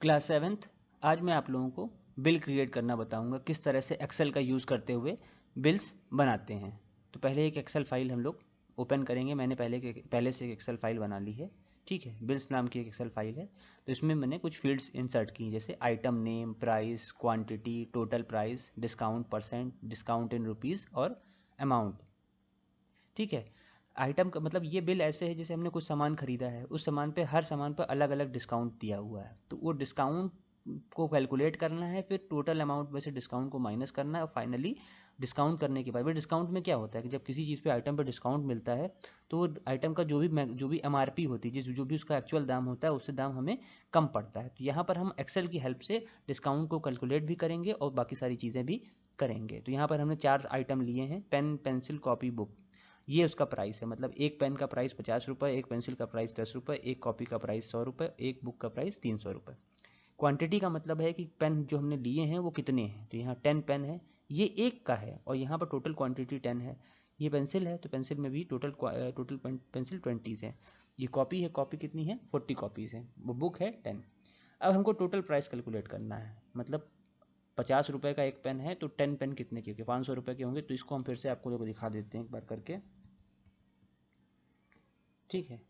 Class 7th। आज मैं आप लोगों को बिल क्रिएट करना बताऊंगा, किस तरह से एक्सेल का यूज़ करते हुए बिल्स बनाते हैं। तो पहले एक एक्सेल फाइल हम लोग ओपन करेंगे। मैंने पहले से एक एक्सेल फाइल बना ली है, ठीक है। बिल्स नाम की एक एक्सेल फाइल है। तो इसमें मैंने कुछ फील्ड्स इंसर्ट की, जैसे item name, price, quantity, total price, discount percent, discount in rupees और अमाउंट, ठीक है। आइटम का मतलब ये बिल ऐसे है जैसे हमने कुछ सामान खरीदा है, उस सामान पे हर सामान पर अलग अलग डिस्काउंट दिया हुआ है, तो वो डिस्काउंट को कैलकुलेट करना है, फिर टोटल अमाउंट में से डिस्काउंट को माइनस करना है, और फाइनली डिस्काउंट करने के बाद, डिस्काउंट में क्या होता है कि जब किसी चीज़ पे आइटम पे डिस्काउंट मिलता है तो वो आइटम का जो भी एमआरपी होती है, जो भी उसका एक्चुअल दाम होता है, उससे दाम हमें कम पड़ता है। तो यहाँ पर हम एक्सेल की हेल्प से डिस्काउंट को कैलकुलेट भी करेंगे और बाकी सारी चीज़ें भी करेंगे। तो यहाँ पर हमने 4 आइटम लिए हैं, पेन, पेंसिल, कॉपी, बुक। ये उसका प्राइस है, मतलब एक पेन का प्राइस 50 रुपये, एक पेंसिल का प्राइस 10 रुपये, एक कॉपी का प्राइस 100 रुपये, एक बुक का प्राइस 300 रुपये। क्वांटिटी का मतलब है कि पेन जो हमने लिए हैं वो कितने हैं। तो यहाँ 10 पेन है, ये एक का है, और यहाँ पर टोटल क्वांटिटी 10 है। ये पेंसिल है तो पेंसिल में भी टोटल पेंसिल 20 है। ये कॉपी है, कॉपी कितनी है, 40 कॉपीज़ है। वो बुक है 10। अब हमको टोटल प्राइस कैलकुलेट करना है, मतलब 50 रुपये का एक पेन है तो 10 पेन कितने के होंगे, 500 रुपये के होंगे। तो इसको हम फिर से आपको लोग दिखा देते हैं एक बार करके, ठीक है।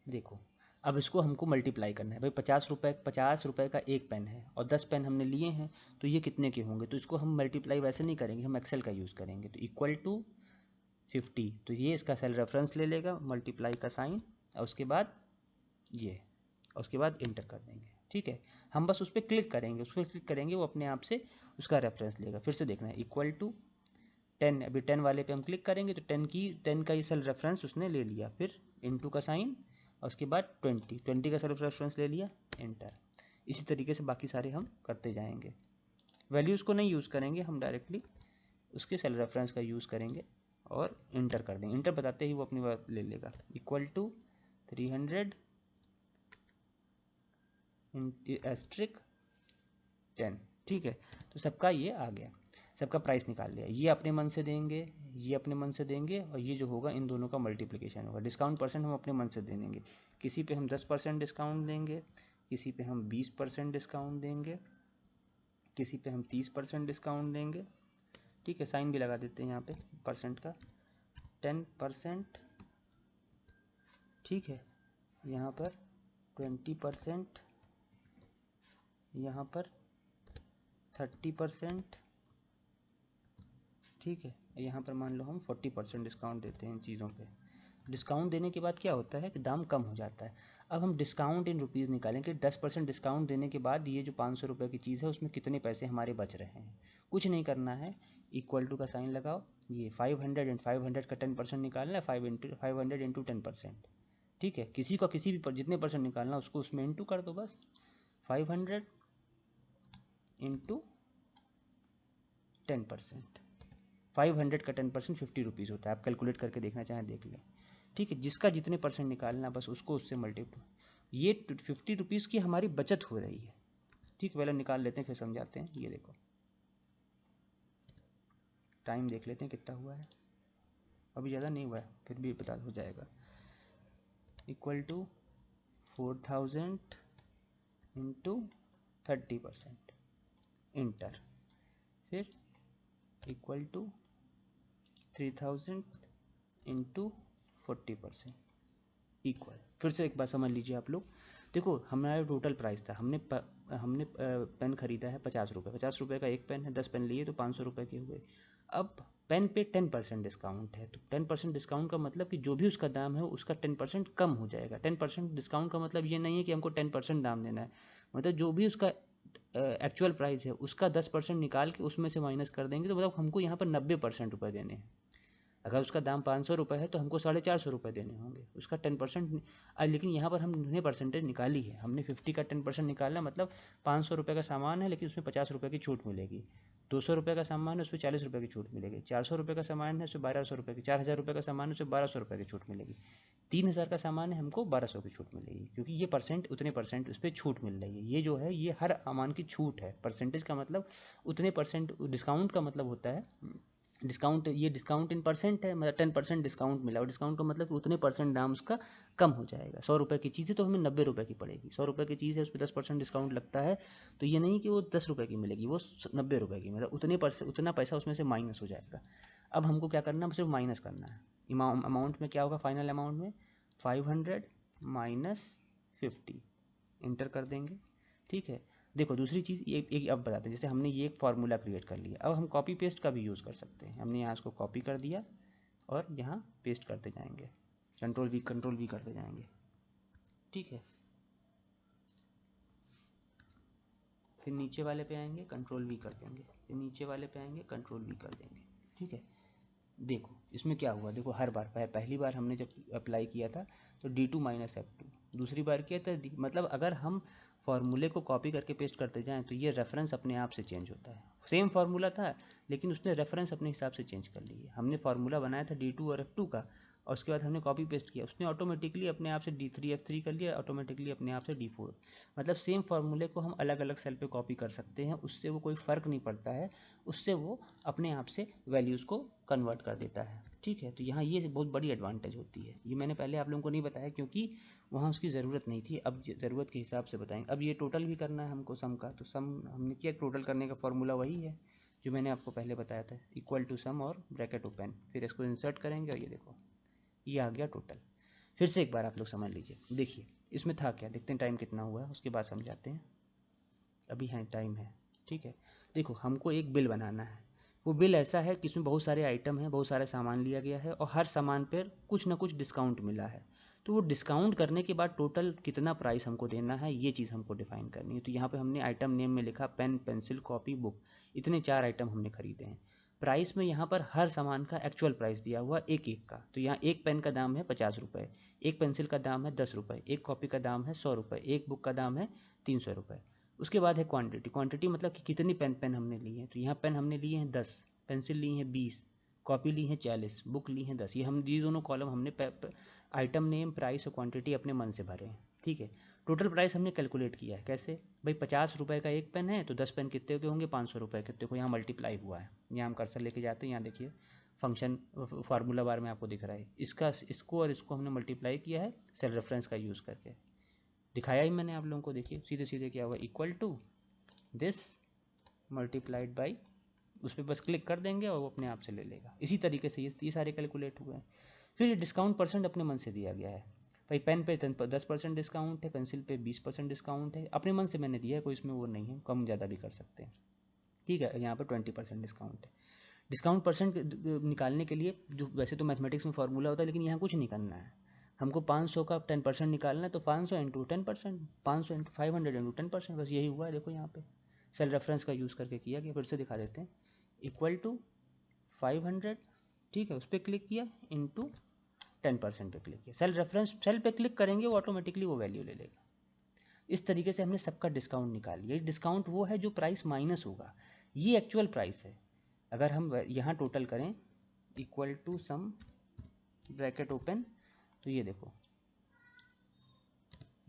देखो, अब इसको हमको मल्टीप्लाई करना है भाई। 50 रुपये का एक पेन है और 10 पेन हमने लिए हैं, तो ये कितने के होंगे। तो इसको हम मल्टीप्लाई वैसे नहीं करेंगे, हम एक्सेल का यूज़ करेंगे। तो इक्वल टू 50, तो ये इसका सेल रेफरेंस ले लेगा, मल्टीप्लाई का साइन, और उसके बाद ये, और उसके बाद इंटर कर देंगे, ठीक है। हम बस उस पर क्लिक करेंगे, उस पर क्लिक करेंगे, वो अपने आप से उसका रेफरेंस लेगा। फिर से देखना है, इक्वल टू 10, अभी 10 वाले पे हम क्लिक करेंगे तो 10 का ये सेल रेफरेंस उसने ले लिया, फिर इंटू का साइन, और उसके बाद 20 का सेल्फ रेफरेंस ले लिया, एंटर। इसी तरीके से बाकी सारे हम करते जाएंगे। वैल्यूज़ को नहीं यूज़ करेंगे, हम डायरेक्टली उसके सेल रेफरेंस का यूज़ करेंगे और इंटर कर देंगे। इंटर बताते ही वो अपनी बात ले लेगा, इक्वल टू 300 एस्ट्रिक 10, ठीक है। तो सबका ये आ गया, सबका प्राइस निकाल लिया। ये अपने मन से देंगे, ये अपने मन से देंगे, और ये जो होगा इन दोनों का मल्टीप्लिकेशन होगा। डिस्काउंट परसेंट हम अपने मन से दे देंगे, किसी पे हम 10% डिस्काउंट देंगे, किसी पे हम 20% डिस्काउंट देंगे, किसी पे हम 30% डिस्काउंट देंगे, ठीक है। साइन भी लगा देते हैं यहाँ पे परसेंट का, 10%, ठीक है। यहाँ पर 20%, यहाँ पर 30%, ठीक है। यहाँ पर मान लो हम 40% डिस्काउंट देते हैं इन चीज़ों पे। डिस्काउंट देने के बाद क्या होता है कि दाम कम हो जाता है। अब हम डिस्काउंट इन रुपीज़ निकालेंगे। 10% डिस्काउंट देने के बाद ये जो 500 रुपये की चीज़ है उसमें कितने पैसे हमारे बच रहे हैं। कुछ नहीं करना है, इक्वल टू का साइन लगाओ। ये 500 एंड 500 का 10% निकालना है, 500 इंटू 10%, ठीक है। किसी का किसी भी पर जितने परसेंट निकालना है उसको उसमें इंटू कर दो बस। 500 इंटू 10%, 500 का 10% 50 रुपीज़ होता है। आप कैलकुलेट करके देखना चाहें देख लें, ठीक है। जिसका जितने परसेंट निकालना बस उसको उससे मल्टीप्लाई। ये 50 रुपीज़ की हमारी बचत हो रही है, ठीक। पहले निकाल लेते हैं फिर समझाते हैं। ये देखो, टाइम देख लेते हैं कितना हुआ है। अभी ज़्यादा नहीं हुआ है, फिर भी पता हो जाएगा। इक्वल टू 4000 इंटू 30%, इंटर। फिर इक्वल टू 3000 इंटू 40%, इक्वल। फिर से एक बार समझ लीजिए आप लोग। देखो, हमारा टोटल प्राइस था, हमने पेन खरीदा है 50 रुपये। 50 रुपये का एक पेन है, 10 पेन लिए तो 500 रुपये के हुए। अब पेन पे 10% डिस्काउंट है, तो 10% डिस्काउंट का मतलब कि जो भी उसका दाम है उसका 10% कम हो जाएगा। 10% डिस्काउंट का मतलब ये नहीं है कि हमको 10% दाम देना है, मतलब जो भी उसका एक्चुअल प्राइस है उसका 10% निकाल के उसमें से माइनस कर देंगे, तो मतलब हमको यहाँ पर 90% रुपये देने हैं। अगर उसका दाम 500 रुपये है तो हमको 450 रुपये देने होंगे, उसका 10%। लेकिन यहाँ पर हमने परसेंटेज निकाली है, हमने 50 का 10% निकाला, मतलब 500 रुपये का सामान है लेकिन उसमें 50 रुपये की छूट मिलेगी। 200 रुपये का सामान है उसमें 40 रुपये की छूट मिलेगी। 400 रुपये का सामान है उसमें 1200 रुपये की, 4000 रुपये का सामान है उसमें 1200 रुपये की छूट मिलेगी। 3000 का सामान है हमको 1200 की छूट मिलेगी, क्योंकि ये परसेंट उतने परसेंट उस पर छूट मिल रही है। ये जो है ये हर सामान की छूट है। परसेंटेज का मतलब उतने परसेंट, डिस्काउंट का मतलब होता है डिस्काउंट, ये डिस्काउंट इन परसेंट है, मतलब 10% डिस्काउंट मिला, और डिस्काउंट का मतलब कि उतने परसेंट दाम उसका कम हो जाएगा। 100 रुपये की चीज़ है तो हमें 90 रुपये की पड़ेगी। 100 रुपये की चीज़ है, उस पर 10% डिस्काउंट लगता है, तो ये नहीं कि वो 10 रुपये की मिलेगी, वो 90 रुपये की, मतलब उतना पैसा उसमें से माइनस हो जाएगा। अब हमको क्या करना है, सिर्फ माइनस करना है। अमाउंट में क्या होगा, फाइनल अमाउंट में 500 माइनस 50 इंटर कर देंगे। ठीक है, देखो दूसरी चीज़ एक अब बताते हैं, जैसे हमने ये एक फार्मूला क्रिएट कर लिया, अब हम कॉपी पेस्ट का भी यूज़ कर सकते हैं। हमने यहाँ इसको कॉपी कर दिया और यहाँ पेस्ट करते जाएंगे, कंट्रोल वी करते जाएंगे। ठीक है, फिर नीचे वाले पे आएंगे, कंट्रोल वी कर देंगे, फिर नीचे वाले पे आएंगे, कंट्रोल वी कर देंगे। ठीक है, देखो इसमें क्या हुआ, देखो हर बार पहली बार हमने जब अप्लाई किया था तो D2 माइनस F2, दूसरी बार किया था मतलब अगर हम फॉर्मूले को कॉपी करके पेस्ट करते जाएं तो ये रेफरेंस अपने आप से चेंज होता है। सेम फार्मूला था लेकिन उसने रेफरेंस अपने हिसाब से चेंज कर ली है। हमने फार्मूला बनाया था D2 और F2 का, और उसके बाद हमने कॉपी पेस्ट किया, उसने ऑटोमेटिकली अपने आप से D3 F3 कर लिया, ऑटोमेटिकली अपने आप से D4। मतलब सेम फार्मूले को हम अलग अलग सेल पे कॉपी कर सकते हैं, उससे वो कोई फ़र्क नहीं पड़ता है, उससे वो अपने आप से वैल्यूज़ को कन्वर्ट कर देता है। ठीक है, तो यहाँ ये बहुत बड़ी एडवांटेज होती है। ये मैंने पहले आप लोगों को नहीं बताया क्योंकि वहाँ उसकी ज़रूरत नहीं थी, अब ज़रूरत के हिसाब से बताएंगे। अब ये टोटल भी करना है हमको सम का, तो सम हमने किया, टोटल करने का फॉर्मूला वही है जो मैंने आपको पहले बताया था, इक्वल टू सम और ब्रैकेट ओपन, फिर इसको इंसर्ट करेंगे और ये देखो ये आ गया टोटल। फिर से एक बार आप लोग समझ लीजिए, देखिए इसमें था क्या, देखते हैं टाइम कितना हुआ है, उसके बाद समझाते हैं। अभी है टाइम है। ठीक है, देखो हमको एक बिल बनाना है। वो बिल ऐसा है कि इसमें बहुत सारे आइटम हैं, बहुत सारे सामान लिया गया है और हर सामान पर कुछ ना कुछ डिस्काउंट मिला है। तो वो डिस्काउंट करने के बाद टोटल कितना प्राइस हमको देना है, ये चीज़ हमको डिफाइन करनी है। तो यहाँ पे हमने आइटम नेम में लिखा पेन, पेंसिल, कॉपी, बुक, इतने 4 आइटम हमने खरीदे हैं। प्राइस में यहाँ पर हर सामान का एक्चुअल प्राइस दिया हुआ एक एक का। तो यहाँ एक पेन का दाम है 50 रुपये, एक पेंसिल का दाम है 10 रुपये, एक कॉपी का दाम है 100 रुपये, एक बुक का दाम है 300 रुपये। उसके बाद है क्वांटिटी, क्वांटिटी मतलब कि कितनी पेन हमने ली है। तो यहाँ पेन हमने लिए हैं 10, पेंसिल ली हैं 20, कॉपी ली है 40, बुक ली है 10। ये दोनों कॉलम हमने आइटम नेम, प्राइस और क्वांटिटी अपने मन से भरे हैं। ठीक है, टोटल प्राइस हमने कैलकुलेट किया है कैसे, भाई 50 रुपये का एक पेन है तो 10 पेन कितने के होंगे, 500 रुपये कितने को, यहाँ मल्टीप्लाई हुआ है। यहाँ हम कर्सर लेके जाते हैं, यहाँ देखिए फंक्शन फार्मूला बार में आपको दिख रहा है, इसको और इसको हमने मल्टीप्लाई किया है सेल रेफरेंस का यूज़ करके, दिखाया ही मैंने आप लोगों को। देखिए सीधे सीधे क्या हुआ, equal to this multiplied by, उस पर बस क्लिक कर देंगे और वो अपने आप से ले लेगा। इसी तरीके से ये सारे कैलकुलेट हुए हैं। फिर डिस्काउंट परसेंट अपने मन से दिया गया है, भाई पेन पे 10% डिस्काउंट है, पेंसिल पे 20% डिस्काउंट है, अपने मन से मैंने दिया है, कोई इसमें वो नहीं है, कम ज़्यादा भी कर सकते हैं। ठीक है, यहाँ पर 20% डिस्काउंट है। डिस्काउंट परसेंट निकालने के लिए जो वैसे तो मैथमेटिक्स में फार्मूला होता है, लेकिन यहाँ कुछ नहीं करना है, हमको 500 का 10% निकालना है, तो 500 इंटू 10%, 500 इंटू 500 इंटू 10%, बस यही हुआ है। देखो यहाँ पे सेल रेफरेंस का यूज़ करके किया गया। फिर से दिखा देते हैं, इक्वल टू 500, ठीक है, उस पर क्लिक किया, इंटू 10% पे क्लिक किया, सेल रेफरेंस सेल पे क्लिक करेंगे वो ऑटोमेटिकली वो वैल्यू ले लेगा। इस तरीके से हमने सबका डिस्काउंट निकाल लिया। डिस्काउंट वो है जो प्राइस माइनस होगा, ये एक्चुअल प्राइस है। अगर हम यहाँ टोटल करें, equal to sum bracket open, तो ये देखो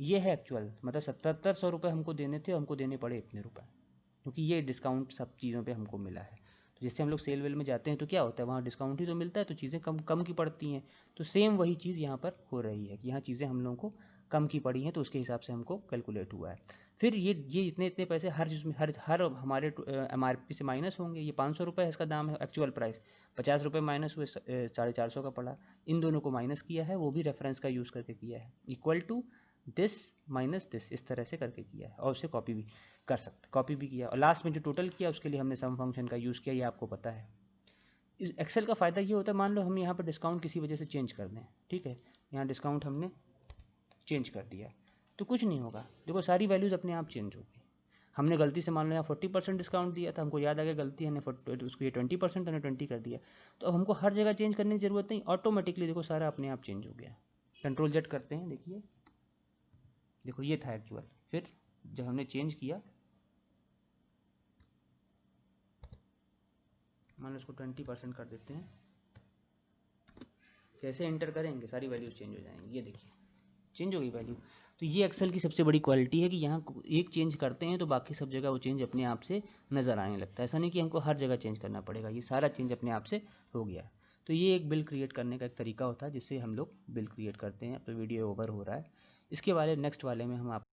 ये है एक्चुअल, मतलब 7700 रुपये हमको देने थे, हमको देने पड़े इतने रुपए, क्योंकि ये डिस्काउंट सब चीज़ों पे हमको मिला है। तो जैसे हम लोग सेल वेल में जाते हैं तो क्या होता है, वहाँ डिस्काउंट ही तो मिलता है, तो चीज़ें कम कम की पड़ती हैं। तो सेम वही चीज़ यहाँ पर हो रही है कि यहाँ चीज़ें हम लोगों को कम की पड़ी हैं, तो उसके हिसाब से हमको कैलकुलेट हुआ है। फिर ये इतने इतने पैसे हर चीज़ में, हर हमारे MRP से माइनस होंगे। ये 500 रुपये है, इसका दाम है एक्चुअल प्राइस, 50 रुपये माइनस हुए, 450 का पड़ा। इन दोनों को माइनस किया है, वो भी रेफरेंस का यूज़ करके किया है, equal to this minus this, इस तरह से करके किया है। और उसे कॉपी भी कर सकते, कॉपी भी किया, और लास्ट में जो टोटल किया उसके लिए हमने सम फंक्शन का यूज़ किया, ये आपको पता है। इस एक्सेल का फ़ायदा ये होता है, मान लो हम यहाँ पर डिस्काउंट किसी वजह से चेंज कर दें, ठीक है, यहाँ डिस्काउंट हमने चेंज कर दिया तो कुछ नहीं होगा, देखो सारी वैल्यूज़ अपने आप चेंज होगी। हमने गलती से मान लो यहाँ 40% डिस्काउंट दिया था, हमको याद आ गया गलती है, उसको ये 20% हमने 20 कर दिया, तो अब हमको हर जगह चेंज करने की ज़रूरत नहीं, ऑटोमेटिकली देखो सारा अपने आप चेंज हो गया। कंट्रोल जेड करते हैं, देखिए देखो ये था एक्चुअल, फिर जब हमने चेंज किया, मान लो इसको 20% कर देते हैं, जैसे एंटर करेंगे सारी वैल्यूज चेंज हो जाएंगी। ये देखिए चेंज हो गई वैल्यू। तो ये एक्सेल की सबसे बड़ी क्वालिटी है कि यहाँ एक चेंज करते हैं तो बाकी सब जगह वो चेंज अपने आप से नज़र आने लगता है। ऐसा नहीं कि हमको हर जगह चेंज करना पड़ेगा, ये सारा चेंज अपने आप से हो गया। तो ये एक बिल क्रिएट करने का एक तरीका होता है जिससे हम लोग बिल क्रिएट करते हैं। अब तो वीडियो ओवर हो रहा है, इसके बारे नेक्स्ट वाले में हम आप